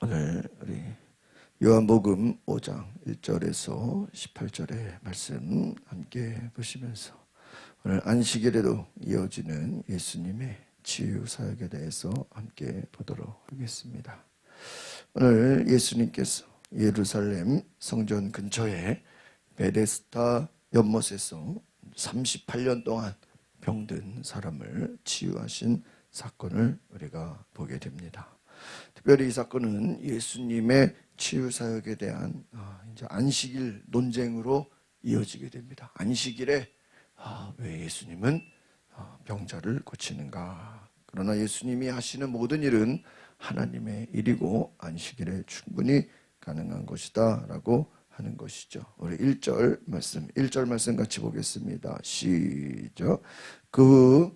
오늘 우리 요한복음 5장 1절에서 18절의 말씀 함께 보시면서 오늘 안식일에도 이어지는 예수님의 치유 사역에 대해서 함께 보도록 하겠습니다. 오늘 예수님께서 예루살렘 성전 근처에 베데스다 연못에서 38년 동안 병든 사람을 치유하신 사건을 우리가 보게 됩니다. 특별히 이 사건은 예수님의 치유 사역에 대한 이제 안식일 논쟁으로 이어지게 됩니다. 안식일에 왜 예수님은 병자를 고치는가? 그러나 예수님이 하시는 모든 일은 하나님의 일이고 안식일에 충분히 가능한 것이다라고 하는 것이죠. 우리 1절 말씀 같이 보겠습니다. 시작. 그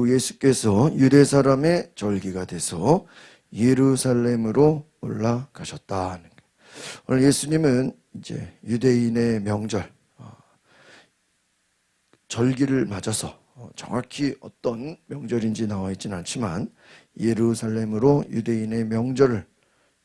예수께서 유대 사람의 절기가 돼서 예루살렘으로 올라가셨다. 오늘 예수님은 이제 유대인의 명절, 절기를 맞아서 정확히 어떤 명절인지 나와 있지는 않지만 예루살렘으로 유대인의 명절을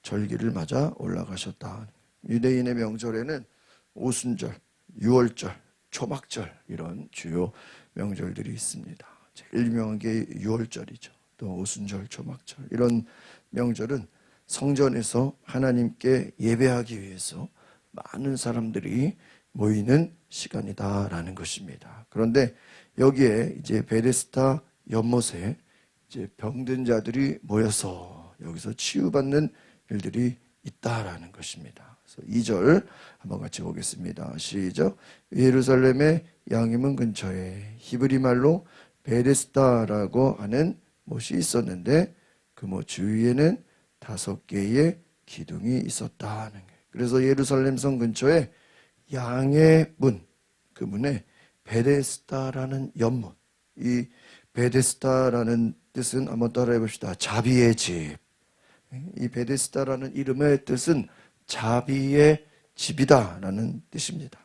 절기를 맞아 올라가셨다. 유대인의 명절에는 오순절, 유월절, 초막절 이런 주요 명절들이 있습니다. 제일 유명한 게 유월절이죠. 또 오순절, 초막절 이런 명절은 성전에서 하나님께 예배하기 위해서 많은 사람들이 모이는 시간이다라는 것입니다. 그런데 여기에 이제 베데스다 연못에 이제 병든 자들이 모여서 여기서 치유받는 일들이 있다라는 것입니다. 그래서 2절 한번 같이 보겠습니다. 시작. 예루살렘의 양이문 근처에 히브리 말로 베데스다라고 하는 못이 있었는데 그 못 주위에는 5개의 기둥이 있었다는 거예요. 그래서 예루살렘 성 근처에 양의 문, 그 문에 베데스다라는 연못, 이 베데스다라는 뜻은 한번 따라해 봅시다. 자비의 집. 이 베데스다라는 이름의 뜻은 자비의 집이다라는 뜻입니다.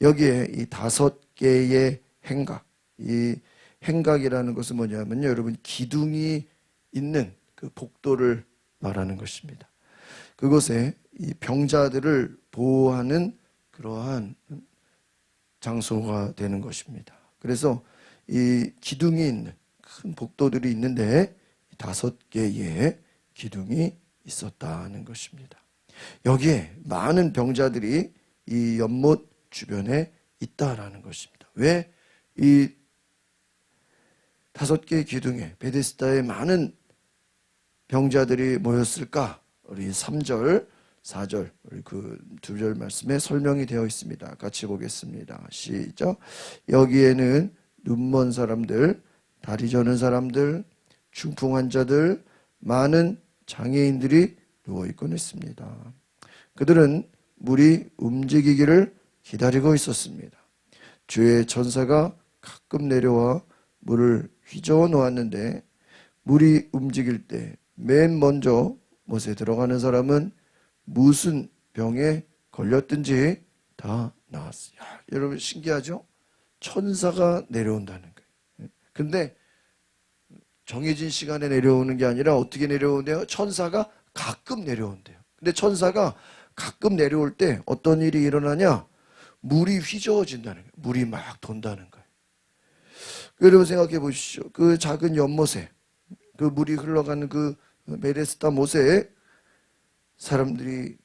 여기에 이 5개의 행각, 이 행각이라는 것은 뭐냐면요, 여러분 기둥이 있는 그 복도를 말하는 것입니다. 그곳에 이 병자들을 보호하는 그러한 장소가 되는 것입니다. 그래서 이 기둥이 있는 큰 복도들이 있는데 5개의 기둥이 있었다는 것입니다. 여기에 많은 병자들이 이 연못 주변에 있다라는 것입니다. 왜 이 5개의 기둥에 베데스다에 많은 병자들이 모였을까? 우리 3절, 4절 우리 그 2절 말씀에 설명이 되어 있습니다. 같이 보겠습니다. 시작. 여기에는 눈먼 사람들, 다리 저는 사람들, 중풍 환자들, 많은 장애인들이 누워있곤 했습니다. 그들은 물이 움직이기를 기다리고 있었습니다. 주의 천사가 가끔 내려와 물을 휘저어 놓았는데 물이 움직일 때 맨 먼저 못에 들어가는 사람은 무슨 병에 걸렸든지 다 나았어요. 여러분 신기하죠? 천사가 내려온다는 거예요. 근데 정해진 시간에 내려오는 게 아니라 어떻게 내려오는데요? 천사가 가끔 내려온대요. 근데 천사가 가끔 내려올 때 어떤 일이 일어나냐? 물이 휘저어진다는 거예요. 물이 막 돈다는 거예요. 여러분 생각해 보십시오. 그 작은 연못에 그 물이 흘러가는 그 베데스다 못에 사람들이,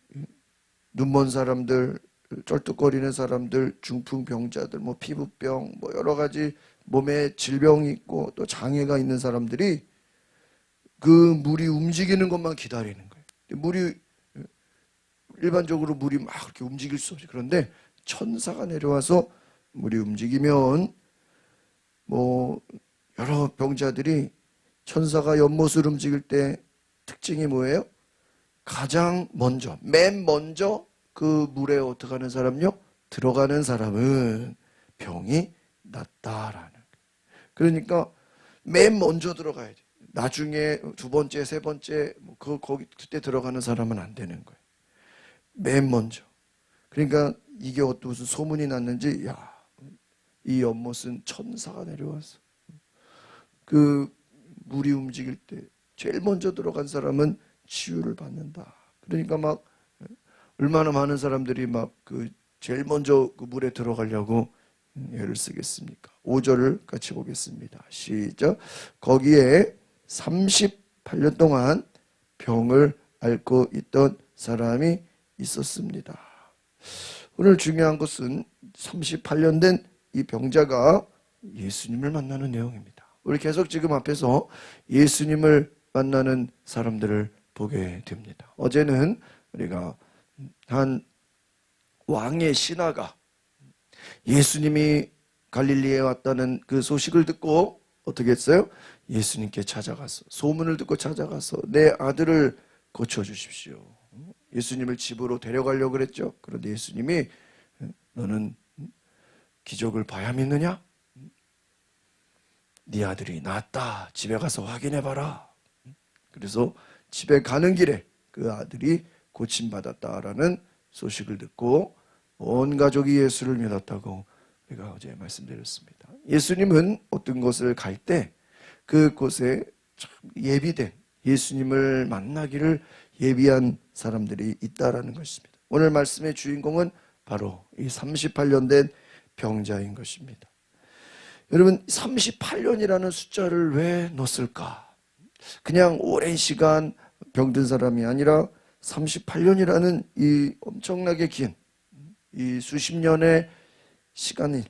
눈먼 사람들, 쩔뚝거리는 사람들, 중풍병자들, 뭐 피부병, 뭐 여러 가지 몸에 질병이 있고 또 장애가 있는 사람들이 그 물이 움직이는 것만 기다리는 거예요. 물이 일반적으로 물이 막 그렇게 움직일 수 없어요. 그런데 천사가 내려와서 물이 움직이면 뭐 여러 병자들이 천사가 연못을 움직일 때 특징이 뭐예요? 가장 먼저, 맨 먼저 그 물에 어떻게 하는 사람요? 들어가는 사람은 병이 낫다라는 거예요. 그러니까 맨 먼저 들어가야 돼. 나중에 2번째, 3번째 거기 그때 들어가는 사람은 안 되는 거예요. 맨 먼저. 그러니까 이게 무슨 소문이 났는지, 야, 이 연못은 천사가 내려와서 그 물이 움직일 때 제일 먼저 들어간 사람은 치유를 받는다. 그러니까 막 얼마나 많은 사람들이 막 그 제일 먼저 그 물에 들어가려고 애를 쓰겠습니까? 5절을 같이 보겠습니다. 시작. 거기에 38년 동안 병을 앓고 있던 사람이 있었습니다. 오늘 중요한 것은 38년 된 이 병자가 예수님을 만나는 내용입니다. 우리 계속 지금 앞에서 예수님을 만나는 사람들을 보게 됩니다. 어제는 우리가 한 왕의 신하가 예수님이 갈릴리에 왔다는 그 소식을 듣고 어떻게 했어요? 예수님께 찾아가서 소문을 듣고 찾아가서 내 아들을 고쳐주십시오. 예수님을 집으로 데려가려고 그랬죠. 그런데 예수님이 너는 기적을 봐야 믿느냐? 네 아들이 낫다. 집에 가서 확인해봐라. 그래서 집에 가는 길에 그 아들이 고침받았다라는 소식을 듣고 온 가족이 예수를 믿었다고 우리가 어제 말씀드렸습니다. 예수님은 어떤 곳을 갈 때 그곳에 참 예비된 예수님을 만나기를 예비한 사람들이 있다라는 것입니다. 오늘 말씀의 주인공은 바로 이 38년 된 병자인 것입니다. 여러분 38년이라는 숫자를 왜 넣었을까? 그냥 오랜 시간 병든 사람이 아니라 38년이라는 이 엄청나게 긴 이 수십 년의 시간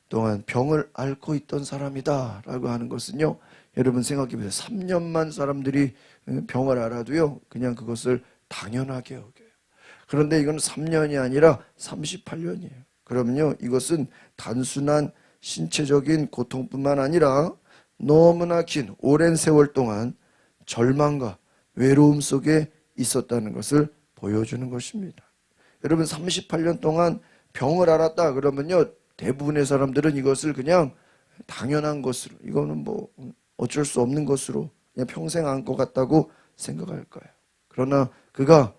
동안 병을 앓고 있던 사람이다라고 하는 것은요. 여러분 생각해 보세요. 3년만 사람들이 병을 앓아도요. 그냥 그것을 당연하게 여겨요. 그런데 이건 3년이 아니라 38년이에요. 그러면요. 이것은 단순한 신체적인 고통뿐만 아니라 너무나 긴 오랜 세월 동안 절망과 외로움 속에 있었다는 것을 보여주는 것입니다. 여러분 38년 동안 병을 앓았다 그러면요. 대부분의 사람들은 이것을 그냥 당연한 것으로 이거는 뭐 어쩔 수 없는 것으로 그냥 평생 안 것 같다고 생각할 거예요. 그러나 그가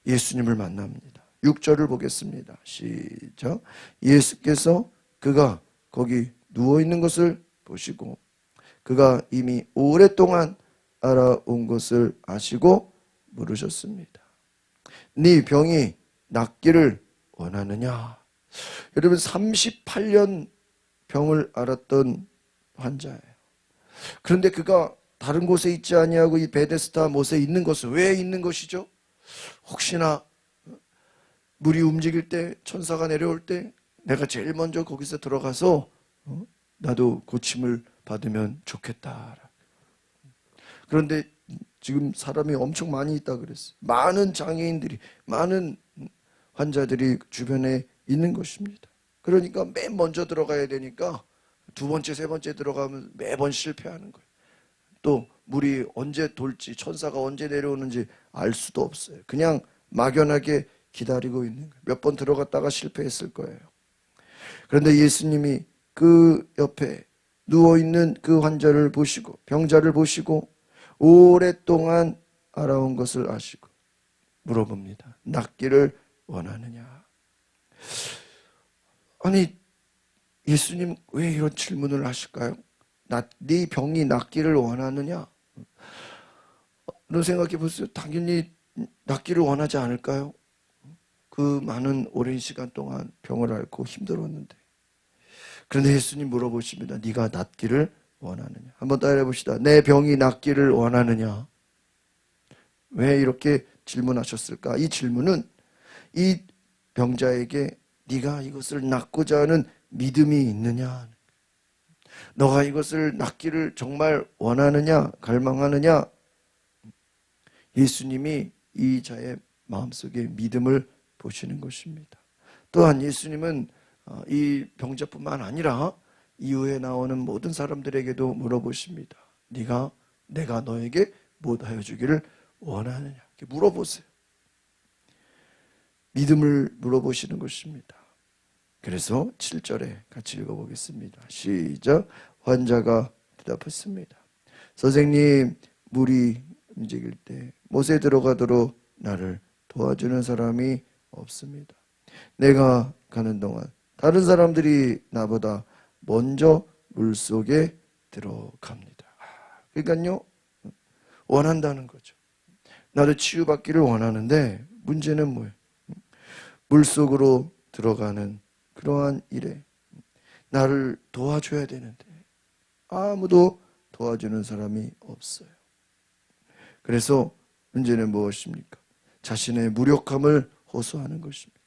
예수님을 만납니다. 6절을 보겠습니다. 시작. 예수께서 그가 거기 누워있는 것을 보시고 그가 이미 오랫동안 알아온 것을 아시고 물으셨습니다. 네 병이 낫기를 원하느냐? 여러분 38년 병을 앓았던 환자예요. 그런데 그가 다른 곳에 있지 아니하고 이 베데스다 못에 있는 것은 왜 있는 것이죠? 혹시나 물이 움직일 때 천사가 내려올 때 내가 제일 먼저 거기서 들어가서 나도 고침을 받으면 좋겠다. 그런데 지금 사람이 엄청 많이 있다 그랬어요. 많은 장애인들이 많은 환자들이 주변에 있는 것입니다. 그러니까 맨 먼저 들어가야 되니까 두 번째, 세 번째 들어가면 매번 실패하는 거예요. 또 물이 언제 돌지 천사가 언제 내려오는지 알 수도 없어요. 그냥 막연하게 기다리고 있는 거예요. 몇 번 들어갔다가 실패했을 거예요. 그런데 예수님이 그 옆에 누워있는 그 환자를 보시고 병자를 보시고 오랫동안 알아온 것을 아시고 물어봅니다. 낫기를 원하느냐? 아니 예수님 왜 이런 질문을 하실까요? 네 병이 낫기를 원하느냐? 너 생각해 보세요. 당연히 낫기를 원하지 않을까요? 그 많은 오랜 시간 동안 병을 앓고 힘들었는데. 그런데 예수님 물어보십니다. 네가 낫기를 원하느냐? 한번 따라해 봅시다. 내 병이 낫기를 원하느냐? 왜 이렇게 질문하셨을까? 이 질문은 이 병자에게 네가 이것을 낫고자 하는 믿음이 있느냐? 너가 이것을 낫기를 정말 원하느냐? 갈망하느냐? 예수님이 이 자의 마음속에 믿음을 보시는 것입니다. 또한 예수님은 이 병자뿐만 아니라 이후에 나오는 모든 사람들에게도 물어보십니다. 내가 너에게 못하여 주기를 원하느냐? 이렇게 물어보세요. 믿음을 물어보시는 것입니다. 그래서 7절에 같이 읽어보겠습니다. 시작. 환자가 대답했습니다. 선생님, 물이 움직일 때 못에 들어가도록 나를 도와주는 사람이 없습니다. 내가 가는 동안 다른 사람들이 나보다 먼저 물속에 들어갑니다. 그러니까요, 원한다는 거죠. 나도 치유받기를 원하는데 문제는 뭐예요? 물속으로 들어가는 그러한 일에 나를 도와줘야 되는데 아무도 도와주는 사람이 없어요. 그래서 문제는 무엇입니까? 자신의 무력함을 호소하는 것입니다.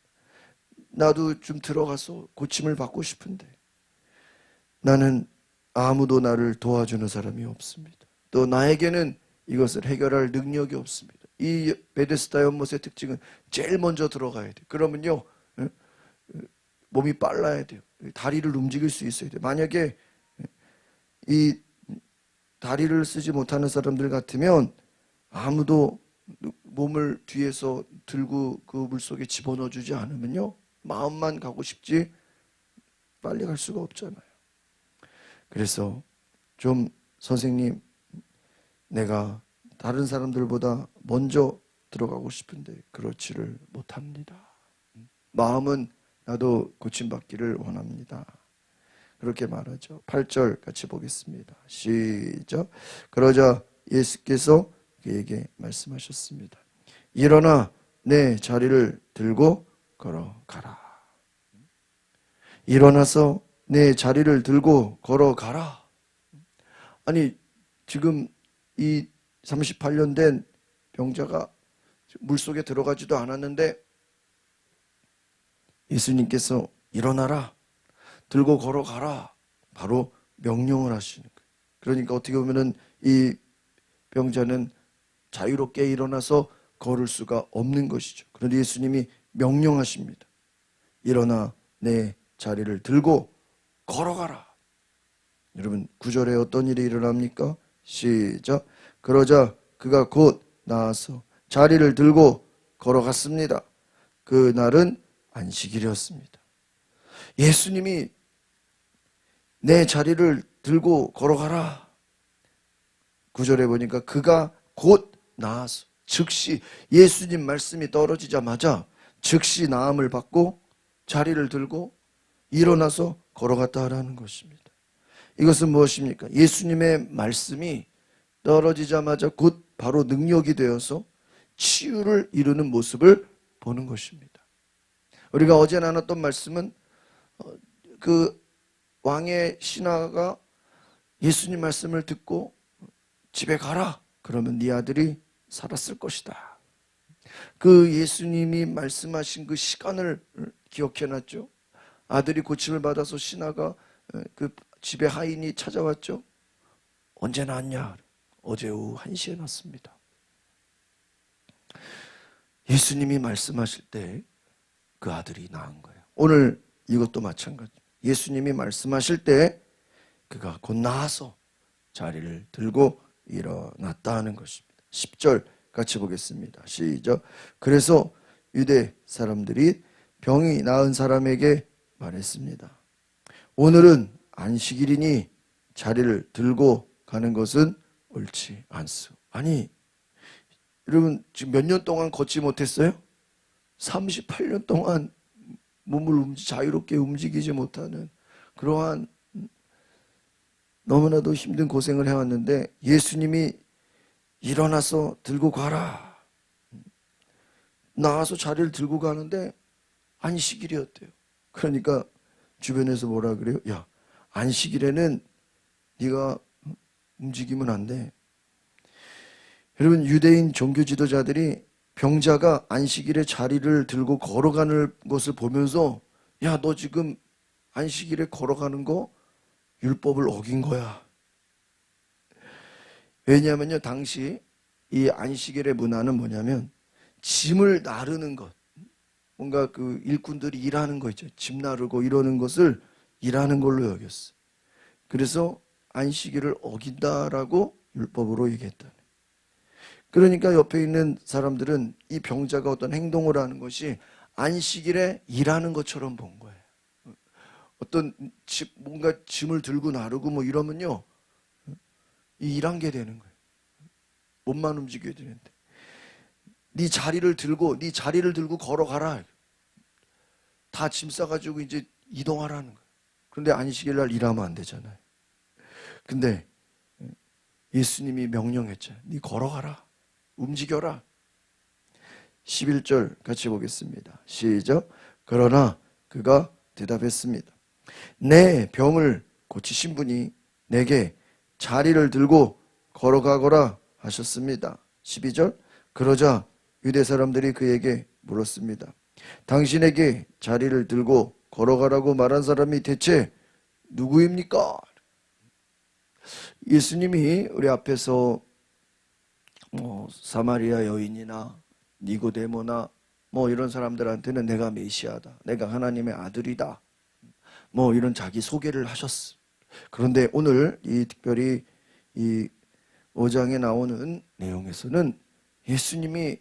나도 좀 들어가서 고침을 받고 싶은데 나는 아무도 나를 도와주는 사람이 없습니다. 또 나에게는 이것을 해결할 능력이 없습니다. 이 베데스다 연못의 특징은 제일 먼저 들어가야 돼요. 그러면요, 몸이 빨라야 돼요. 다리를 움직일 수 있어야 돼요. 만약에 이 다리를 쓰지 못하는 사람들 같으면 아무도 몸을 뒤에서 들고 그 물속에 집어넣어 주지 않으면요, 마음만 가고 싶지 빨리 갈 수가 없잖아요. 그래서 좀 선생님, 내가 다른 사람들보다 먼저 들어가고 싶은데 그렇지를 못합니다. 마음은 나도 고침받기를 원합니다. 그렇게 말하죠. 8절 같이 보겠습니다. 시작. 그러자 예수께서 그에게 말씀하셨습니다. 일어나 내 자리를 들고 걸어가라. 일어나서 내 자리를 들고 걸어가라. 아니, 지금 이 38년 된 병자가 물속에 들어가지도 않았는데 예수님께서 일어나라, 들고 걸어가라, 바로 명령을 하시는 거예요. 그러니까 어떻게 보면은 이 병자는 자유롭게 일어나서 걸을 수가 없는 것이죠. 그런데 예수님이 명령하십니다. 일어나 내 자리를 들고 걸어가라. 여러분, 9절에 어떤 일이 일어납니까? 시작. 그러자 그가 곧 나와서 자리를 들고 걸어갔습니다. 그날은 안식일이었습니다. 예수님이 내 자리를 들고 걸어가라. 9절에 보니까 그가 곧 나아서, 즉시 예수님 말씀이 떨어지자마자 즉시 나음을 받고 자리를 들고 일어나서 걸어갔다 하라는 것입니다. 이것은 무엇입니까? 예수님의 말씀이 떨어지자마자 곧 바로 능력이 되어서 치유를 이루는 모습을 보는 것입니다. 우리가 어제 나눴던 말씀은 그 왕의 신하가 예수님 말씀을 듣고 집에 가라, 그러면 네 아들이 살았을 것이다. 그 예수님이 말씀하신 그 시간을 기억해놨죠. 아들이 고침을 받아서 신하가 그 집에 하인이 찾아왔죠. 언제 낳았냐? 어제 오후 1시에 낳았습니다. 예수님이 말씀하실 때 그 아들이 낳은 거예요. 오늘 이것도 마찬가지. 예수님이 말씀하실 때 그가 곧 나아서 자리를 들고 일어났다 하는 것입니다. 10절 같이 보겠습니다. 시작. 그래서 유대 사람들이 병이 나은 사람에게 말했습니다. 오늘은 안식일이니 자리를 들고 가는 것은 옳지 않소. 아니, 여러분 지금 몇 년 동안 걷지 못했어요? 38년 동안 몸을 자유롭게 움직이지 못하는 그러한 너무나도 힘든 고생을 해왔는데 예수님이 일어나서 들고 가라, 나와서 자리를 들고 가는데 안식일이었대요. 그러니까 주변에서 뭐라 그래요? 야, 안식일에는 네가 움직이면 안 돼. 여러분, 유대인 종교 지도자들이 병자가 안식일에 자리를 들고 걸어가는 것을 보면서 야, 너 지금 안식일에 걸어가는 거 율법을 어긴 거야. 왜냐하면요, 당시 이 안식일의 문화는 뭐냐면 짐을 나르는 것, 뭔가 그 일꾼들이 일하는 거 있죠. 짐 나르고 이러는 것을 일하는 걸로 여겼어요. 그래서 안식일을 어긴다라고 율법으로 얘기했다. 그러니까 옆에 있는 사람들은 이 병자가 어떤 행동을 하는 것이 안식일에 일하는 것처럼 본 거예요. 어떤 뭔가 짐을 들고 나르고 뭐 이러면요, 이 일한 게 되는 거예요. 몸만 움직여야 되는데 네 자리를 들고 걸어가라. 다 짐 싸가지고 이제 이동하라는 거예요. 그런데 안식일 날 일하면 안 되잖아요. 근데 예수님이 명령했잖아요. 네 걸어가라. 움직여라. 11절 같이 보겠습니다. 시작. 그러나 그가 대답했습니다. 내 병을 고치신 분이 내게 자리를 들고 걸어가거라 하셨습니다. 12절. 그러자 유대 사람들이 그에게 물었습니다. 당신에게 자리를 들고 걸어가라고 말한 사람이 대체 누구입니까? 예수님이 우리 앞에서 사마리아 여인이나 니고데모나 이런 사람들한테는 내가 메시아다, 내가 하나님의 아들이다, 이런 자기 소개를 하셨어. 그런데 오늘 이 특별히 이 5장에 나오는 내용에서는 예수님이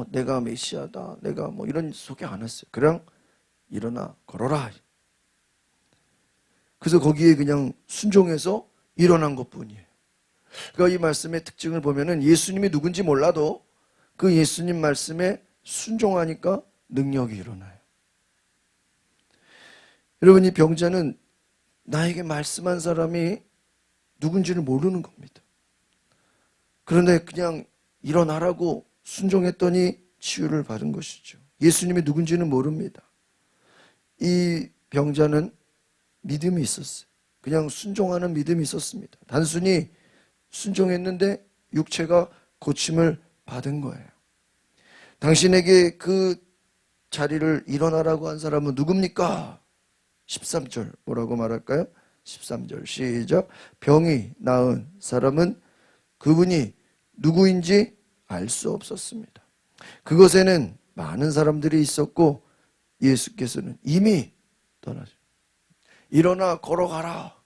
내가 메시아다, 내가 이런 소개 안 했어요. 그냥 일어나 걸어라. 그래서 거기에 그냥 순종해서 일어난 것뿐이에요. 그러니까 이 말씀의 특징을 보면은 예수님이 누군지 몰라도 그 예수님 말씀에 순종하니까 능력이 일어나요. 여러분, 이 병자는 나에게 말씀한 사람이 누군지를 모르는 겁니다. 그런데 그냥 일어나라고 순종했더니 치유를 받은 것이죠. 예수님이 누군지는 모릅니다. 이 병자는 믿음이 있었어요. 그냥 순종하는 믿음이 있었습니다. 단순히 순종했는데 육체가 고침을 받은 거예요. 당신에게 그 자리를 일어나라고 한 사람은 누굽니까? 13절 뭐라고 말할까요? 13절 시작. 병이 나은 사람은 그분이 누구인지 알 수 없었습니다. 그곳에는 많은 사람들이 있었고 예수께서는 이미 떠나죠. 일어나 걸어가라.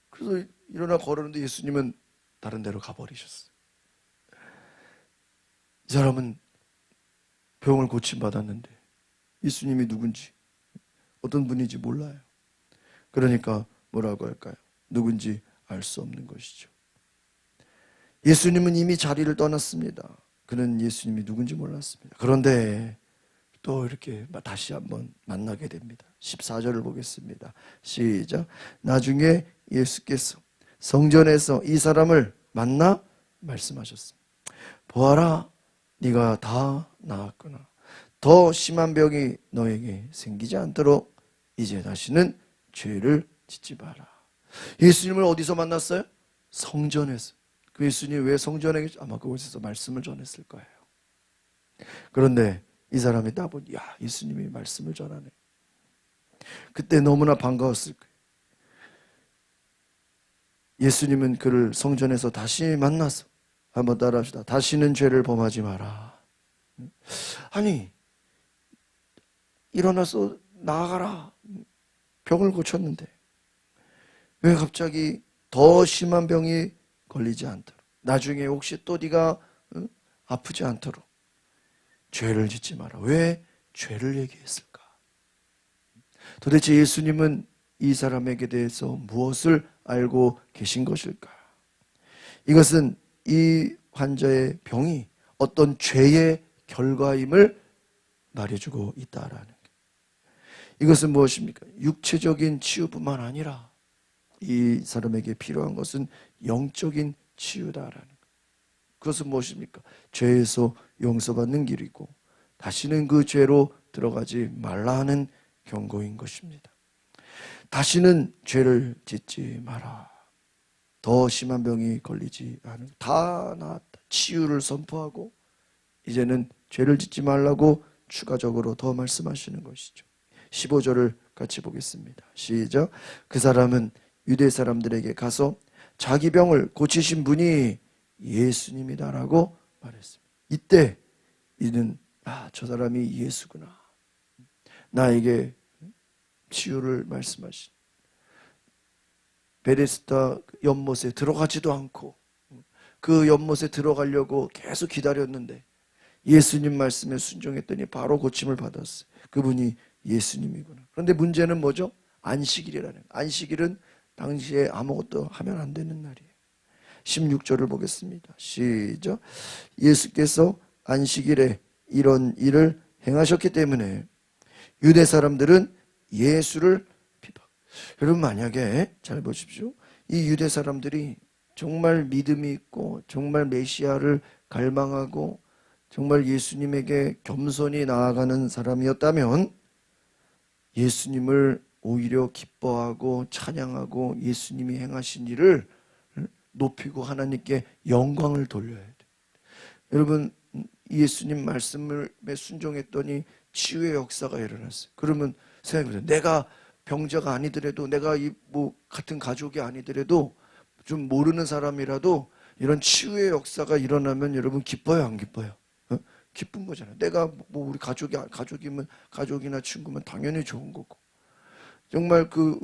그래서 일어나 걸었는데 예수님은 다른 데로 가버리셨어요. 이 사람은 병을 고침받았는데 예수님이 누군지, 어떤 분인지 몰라요. 그러니까 뭐라고 할까요? 누군지 알 수 없는 것이죠. 예수님은 이미 자리를 떠났습니다. 그는 예수님이 누군지 몰랐습니다. 그런데 또 이렇게 다시 한번 만나게 됩니다. 14절을 보겠습니다. 시작. 나중에 예수께서 성전에서 이 사람을 만나 말씀하셨습니다. 보아라, 네가 다 나았구나. 더 심한 병이 너에게 생기지 않도록 이제 다시는 죄를 짓지 마라. 예수님을 어디서 만났어요? 성전에서. 그 예수님이 왜 성전에 계셨죠? 아마 그곳에서 말씀을 전했을 거예요. 그런데 이 사람이 딱 보니 예수님이 말씀을 전하네. 그때 너무나 반가웠을 거예요. 예수님은 그를 성전에서 다시 만나서 한번 따라합시다. 다시는 죄를 범하지 마라. 아니, 일어나서 나아가라. 병을 고쳤는데 왜 갑자기 더 심한 병이 걸리지 않도록, 나중에 혹시 또 네가 아프지 않도록 죄를 짓지 마라. 왜 죄를 얘기했을까? 도대체 예수님은 이 사람에게 대해서 무엇을 알고 계신 것일까? 이것은 이 환자의 병이 어떤 죄의 결과임을 말해주고 있다라는 게. 이것은 무엇입니까? 육체적인 치유뿐만 아니라 이 사람에게 필요한 것은 영적인 치유다라는 것. 그것은 무엇입니까? 죄에서 용서받는 길이고 다시는 그 죄로 들어가지 말라 하는 경고인 것입니다. 다시는 죄를 짓지 마라. 더 심한 병이 걸리지 않은, 다 나았다. 치유를 선포하고 이제는 죄를 짓지 말라고 추가적으로 더 말씀하시는 것이죠. 15절을 같이 보겠습니다. 시작. 그 사람은 유대 사람들에게 가서 자기 병을 고치신 분이 예수님이다라고 말했습니다. 이때 이는 저 사람이 예수구나. 나에게 치유를 말씀하신, 베데스다 연못에 들어가지도 않고 그 연못에 들어가려고 계속 기다렸는데 예수님 말씀에 순종했더니 바로 고침을 받았어요. 그분이 예수님이구나. 그런데 문제는 뭐죠? 안식일이라는. 안식일은 당시에 아무것도 하면 안 되는 날이에요. 16절을 보겠습니다. 시작. 예수께서 안식일에 이런 일을 행하셨기 때문에 유대 사람들은 예수를 비방. 여러분, 만약에 잘 보십시오. 이 유대 사람들이 정말 믿음이 있고 정말 메시아를 갈망하고 정말 예수님에게 겸손히 나아가는 사람이었다면 예수님을 오히려 기뻐하고 찬양하고 예수님이 행하신 일을 높이고 하나님께 영광을 돌려야 돼요. 여러분, 예수님 말씀에 순종했더니 치유의 역사가 일어났어요. 그러면 생각해보세요. 내가 병자가 아니더라도, 내가 같은 가족이 아니더라도, 좀 모르는 사람이라도 이런 치유의 역사가 일어나면 여러분 기뻐요, 안 기뻐요? 기쁜 거잖아요. 내가 우리 가족이면, 가족이나 친구면 당연히 좋은 거고. 정말 그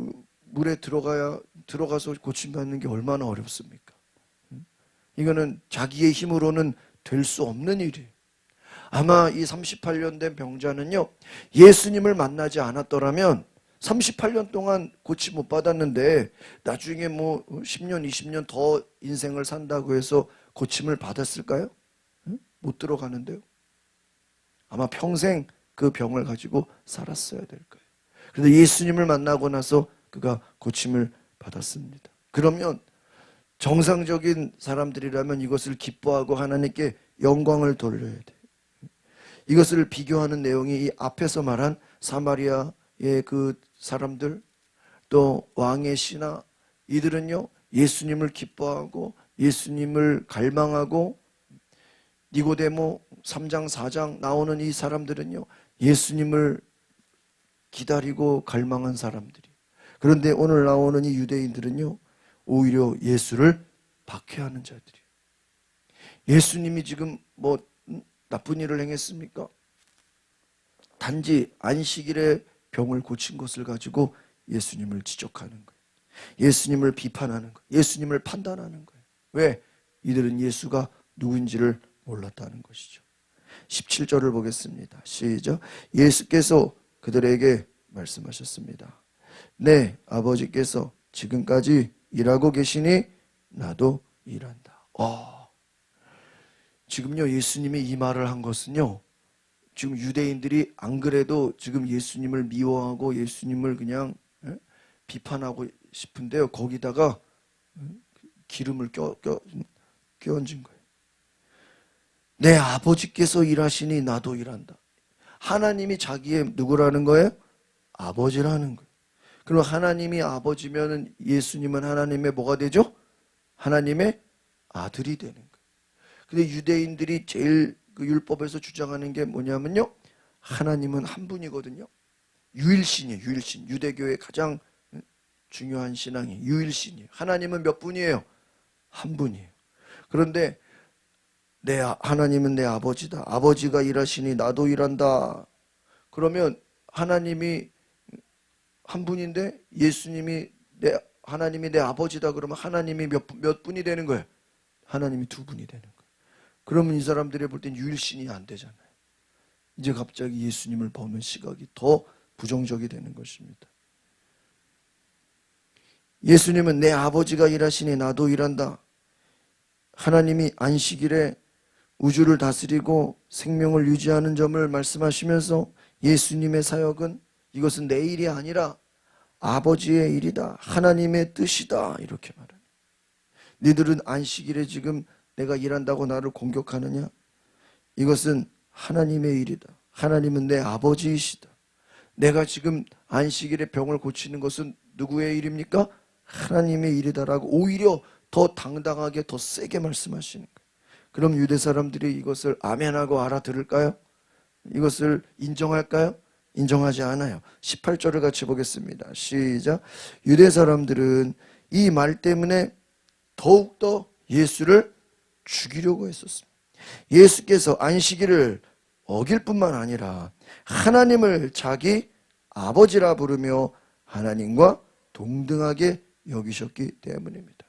물에 들어가서 고침받는 게 얼마나 어렵습니까? 이거는 자기의 힘으로는 될 수 없는 일이에요. 아마 이 38년 된 병자는요, 예수님을 만나지 않았더라면 38년 동안 고침 못 받았는데 나중에 10년, 20년 더 인생을 산다고 해서 고침을 받았을까요? 못 들어가는데요. 아마 평생 그 병을 가지고 살았어야 될 거예요. 그런데 예수님을 만나고 나서 그가 고침을 받았습니다. 그러면 정상적인 사람들이라면 이것을 기뻐하고 하나님께 영광을 돌려야 돼요. 이것을 비교하는 내용이 이 앞에서 말한 사마리아의 그 사람들, 또 왕의 신하, 이들은요 예수님을 기뻐하고 예수님을 갈망하고, 니고데모 3장 4장 나오는 이 사람들은요 예수님을 기다리고 갈망한 사람들이. 그런데 오늘 나오는 이 유대인들은요 오히려 예수를 박해하는 자들이에요. 예수님이 지금 나쁜 일을 행했습니까? 단지 안식일에 병을 고친 것을 가지고 예수님을 지적하는 거예요. 예수님을 비판하는 거예요. 예수님을 판단하는 거예요. 왜? 이들은 예수가 누군지를 몰랐다는 것이죠. 17절을 보겠습니다. 시작. 예수께서 그들에게 말씀하셨습니다. 네, 아버지께서 지금까지 일하고 계시니 나도 일한다. 지금요 예수님이 이 말을 한 것은요, 지금 유대인들이 안 그래도 지금 예수님을 미워하고 예수님을 그냥 비판하고 싶은데요, 거기다가 기름을 껴얹은 거예요. 내 아버지께서 일하시니 나도 일한다. 하나님이 자기의 누구라는 거예요? 아버지라는 거예요. 그럼 하나님이 아버지면 예수님은 하나님의 뭐가 되죠? 하나님의 아들이 되는 거예요. 근데 유대인들이 제일 그 율법에서 주장하는 게 뭐냐면요, 하나님은 한 분이거든요. 유일신이에요. 유일신. 유대교의 가장 중요한 신앙이 유일신이에요. 하나님은 몇 분이에요? 한 분이에요. 그런데 하나님은 내 아버지다. 아버지가 일하시니 나도 일한다. 그러면 하나님이 한 분인데 하나님이 내 아버지다 그러면 하나님이 몇 분이 되는 거예요? 하나님이 두 분이 되는 거예요. 그러면 이 사람들이 볼 땐 유일신이 안 되잖아요. 이제 갑자기 예수님을 보는 시각이 더 부정적이 되는 것입니다. 예수님은 내 아버지가 일하시니 나도 일한다. 하나님이 안식일에 우주를 다스리고 생명을 유지하는 점을 말씀하시면서 예수님의 사역은 이것은 내 일이 아니라 아버지의 일이다. 하나님의 뜻이다. 이렇게 말합니다. 너희들은 안식일에 지금 내가 일한다고 나를 공격하느냐? 이것은 하나님의 일이다. 하나님은 내 아버지이시다. 내가 지금 안식일에 병을 고치는 것은 누구의 일입니까? 하나님의 일이다라고 오히려 더 당당하게 더 세게 말씀하시는 거예요. 그럼 유대 사람들이 이것을 아멘하고 알아들을까요? 이것을 인정할까요? 인정하지 않아요. 18절을 같이 보겠습니다. 시작. 유대 사람들은 이 말 때문에 더욱더 예수를 죽이려고 했었습니다. 예수께서 안식일을 어길 뿐만 아니라 하나님을 자기 아버지라 부르며 하나님과 동등하게 여기셨기 때문입니다.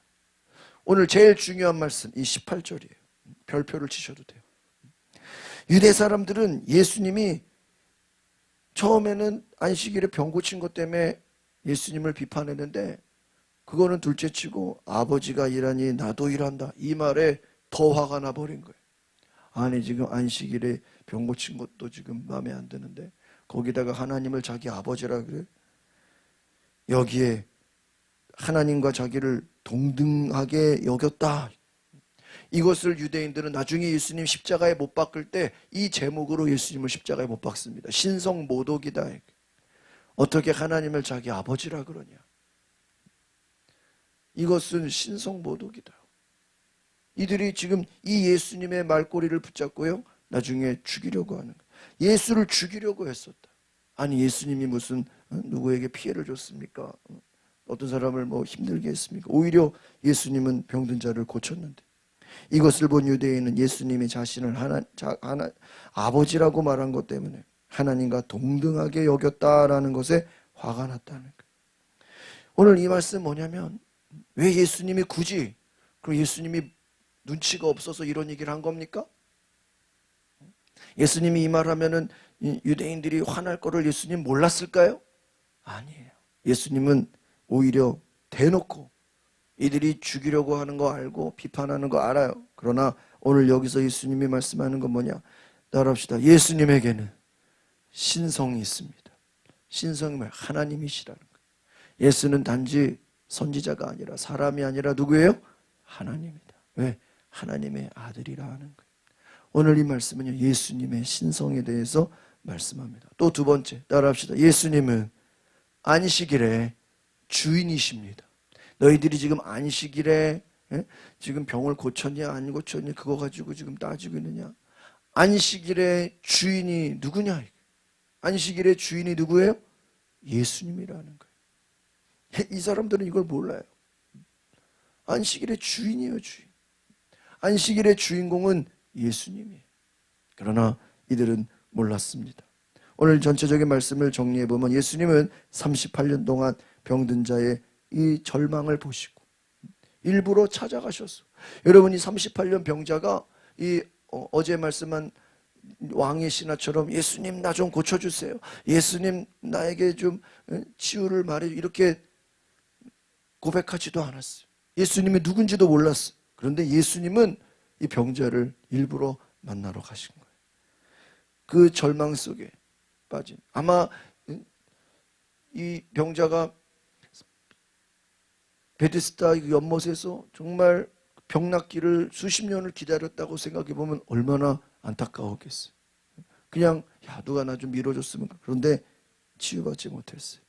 오늘 제일 중요한 말씀 이 18절이에요. 별표를 치셔도 돼요. 유대 사람들은 예수님이 처음에는 안식일에 병 고친 것 때문에 예수님을 비판했는데 그거는 둘째치고 아버지가 일하니 나도 일한다. 이 말에 더 화가 나버린 거예요. 아니 지금 안식일에 병 고친 것도 지금 마음에 안 드는데 거기다가 하나님을 자기 아버지라 그래? 여기에 하나님과 자기를 동등하게 여겼다. 이것을 유대인들은 나중에 예수님 십자가에 못 박을 때 이 제목으로 예수님을 십자가에 못 박습니다. 신성모독이다. 어떻게 하나님을 자기 아버지라 그러냐. 이것은 신성모독이다. 이들이 지금 이 예수님의 말꼬리를 붙잡고요, 나중에 죽이려고 하는 거예요. 예수를 죽이려고 했었다. 아니, 예수님이 무슨 누구에게 피해를 줬습니까? 어떤 사람을 뭐 힘들게 했습니까? 오히려 예수님은 병든 자를 고쳤는데, 이것을 본 유대인은 예수님이 자신을 아버지라고 말한 것 때문에 하나님과 동등하게 여겼다라는 것에 화가 났다는 거예요. 오늘 이 말씀 뭐냐면, 왜 예수님이 굳이, 그럼 예수님이 눈치가 없어서 이런 얘기를 한 겁니까? 예수님이 이 말하면은 유대인들이 화날 거를 예수님 몰랐을까요? 아니에요. 예수님은 오히려 대놓고 이들이 죽이려고 하는 거 알고 비판하는 거 알아요. 그러나 오늘 여기서 예수님이 말씀하는 건 뭐냐? 따라합시다. 예수님에게는 신성이 있습니다. 신성이 뭐야? 하나님이시라는 거예요. 예수는 단지 선지자가 아니라, 사람이 아니라 누구예요? 하나님이다. 왜? 하나님의 아들이라 하는 거예요. 오늘 이 말씀은요, 예수님의 신성에 대해서 말씀합니다. 또 두 번째, 따라합시다. 예수님은 안식일의 주인이십니다. 너희들이 지금 안식일에 지금 병을 고쳤냐 안 고쳤냐 그거 가지고 지금 따지고 있느냐. 안식일의 주인이 누구냐? 안식일의 주인이 누구예요? 예수님이라는 거예요. 이 사람들은 이걸 몰라요. 안식일의 주인이에요, 주인. 안식일의 주인공은 예수님이에요. 그러나 이들은 몰랐습니다. 오늘 전체적인 말씀을 정리해보면 예수님은 38년 동안 병든 자의 이 절망을 보시고 일부러 찾아가셨어. 여러분이 38년 병자가 어제 말씀한 왕의 신하처럼 예수님 나 좀 고쳐주세요. 예수님 나에게 좀 치유를 말해줘. 이렇게 고백하지도 않았어요. 예수님이 누군지도 몰랐어요. 그런데 예수님은 이 병자를 일부러 만나러 가신 거예요. 그 절망 속에 빠진, 아마 이 병자가 베데스다 연못에서 정말 병 낫기를 수십 년을 기다렸다고 생각해 보면 얼마나 안타까웠겠어요. 그냥 누가 나 좀 밀어줬으면. 그런데 치유받지 못했어요.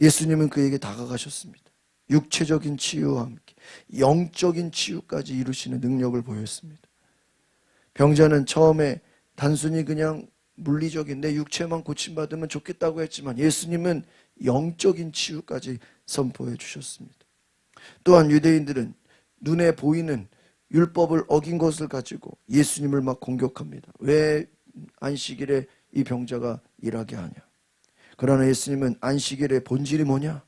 예수님은 그에게 다가가셨습니다. 육체적인 치유와 함께 영적인 치유까지 이루시는 능력을 보였습니다. 병자는 처음에 단순히 그냥 물리적인 내 육체만 고침받으면 좋겠다고 했지만 예수님은 영적인 치유까지 선포해 주셨습니다. 또한 유대인들은 눈에 보이는 율법을 어긴 것을 가지고 예수님을 막 공격합니다. 왜 안식일에 이 병자가 일하게 하냐? 그러나 예수님은 안식일의 본질이 뭐냐?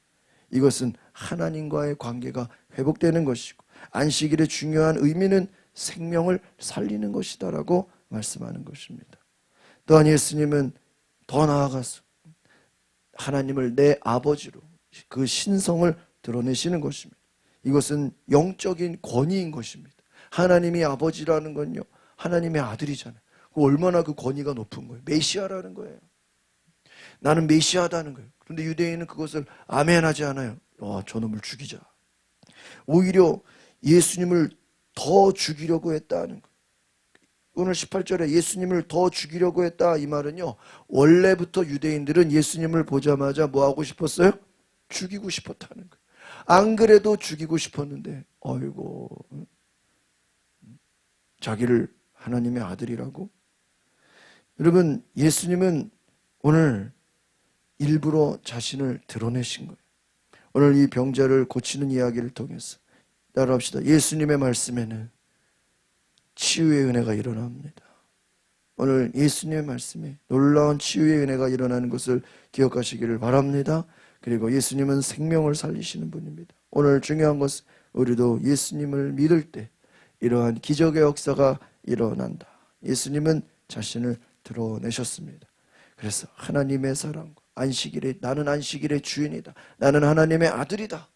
이것은 하나님과의 관계가 회복되는 것이고 안식일의 중요한 의미는 생명을 살리는 것이다라고 말씀하는 것입니다. 또한 예수님은 더 나아가서 하나님을 내 아버지로 그 신성을 드러내시는 것입니다. 이것은 영적인 권위인 것입니다. 하나님이 아버지라는 건요, 하나님의 아들이잖아요. 얼마나 그 권위가 높은 거예요. 메시아라는 거예요. 나는 메시아다는 거예요. 그런데 유대인은 그것을 아멘하지 않아요. 저놈을 죽이자. 오히려 예수님을 더 죽이려고 했다는 거예요. 오늘 18절에 예수님을 더 죽이려고 했다, 이 말은요, 원래부터 유대인들은 예수님을 보자마자 뭐 하고 싶었어요? 죽이고 싶었다는 거예요. 안 그래도 죽이고 싶었는데 어이고, 자기를 하나님의 아들이라고? 여러분, 예수님은 오늘 일부러 자신을 드러내신 거예요. 오늘 이 병자를 고치는 이야기를 통해서 따라합시다. 예수님의 말씀에는 치유의 은혜가 일어납니다. 오늘 예수님의 말씀에 놀라운 치유의 은혜가 일어나는 것을 기억하시기를 바랍니다. 그리고 예수님은 생명을 살리시는 분입니다. 오늘 중요한 것은 우리도 예수님을 믿을 때 이러한 기적의 역사가 일어난다. 예수님은 자신을 드러내셨습니다. 그래서 하나님의 사랑과 안식일에, 나는 안식일의 주인이다, 나는 하나님의 아들이다,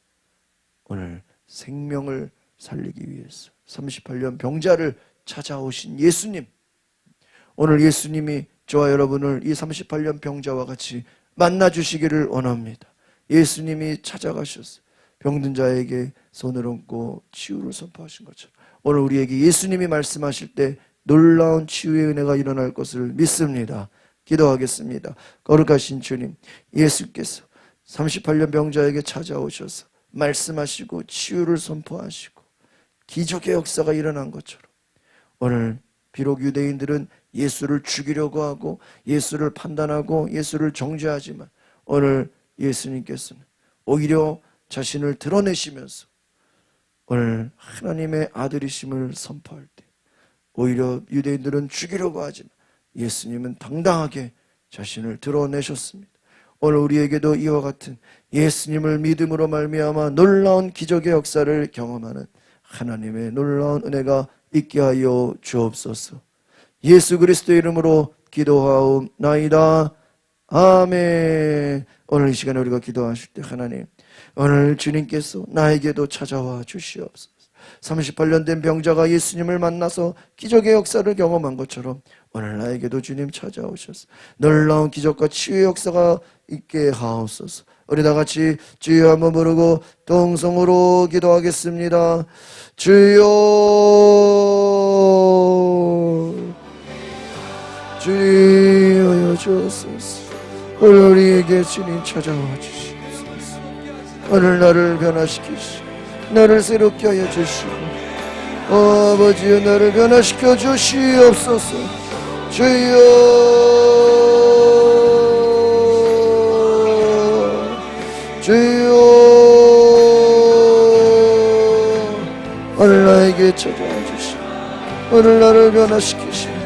오늘 생명을 살리기 위해서 38년 병자를 찾아오신 예수님, 오늘 예수님이 저와 여러분을 이 38년 병자와 같이 만나주시기를 원합니다. 예수님이 찾아가셔서 병든 자에게 손을 얹고 치유를 선포하신 것처럼 오늘 우리에게 예수님이 말씀하실 때 놀라운 치유의 은혜가 일어날 것을 믿습니다. 기도하겠습니다. 거룩하신 주님, 예수께서 38년 병자에게 찾아오셔서 말씀하시고 치유를 선포하시고 기적의 역사가 일어난 것처럼 오늘 비록 유대인들은 예수를 죽이려고 하고 예수를 판단하고 예수를 정죄하지만 오늘 예수님께서는 오히려 자신을 드러내시면서 오늘 하나님의 아들이심을 선포할 때 오히려 유대인들은 죽이려고 하지만 예수님은 당당하게 자신을 드러내셨습니다. 오늘 우리에게도 이와 같은 예수님을 믿음으로 말미암아 놀라운 기적의 역사를 경험하는 하나님의 놀라운 은혜가 있게 하여 주옵소서. 예수 그리스도의 이름으로 기도하옵나이다. 아멘. 오늘 이 시간에 우리가 기도하실 때 하나님, 오늘 주님께서 나에게도 찾아와 주시옵소서. 38년 된 병자가 예수님을 만나서 기적의 역사를 경험한 것처럼 오늘 나에게도 주님 찾아오셔서 놀라운 기적과 치유의 역사가 있게 하옵소서. 우리 다 같이 주여 한번 부르고 동성으로 기도하겠습니다. 주여, 주여 주옵소서. 오늘 우리에게 주님 찾아와 주시옵소서. 오늘 나를 변화시키시고 나를 새롭게 하여 주시고 아버지여 나를 변화시켜 주시옵소서. 주여, 주여, 오늘 나에게 찾아와 주시고 오늘 나를 변화시키시고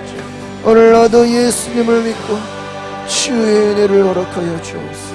오늘 나도 예수님을 믿고 치유의 은혜를 허락하여 주옵소서.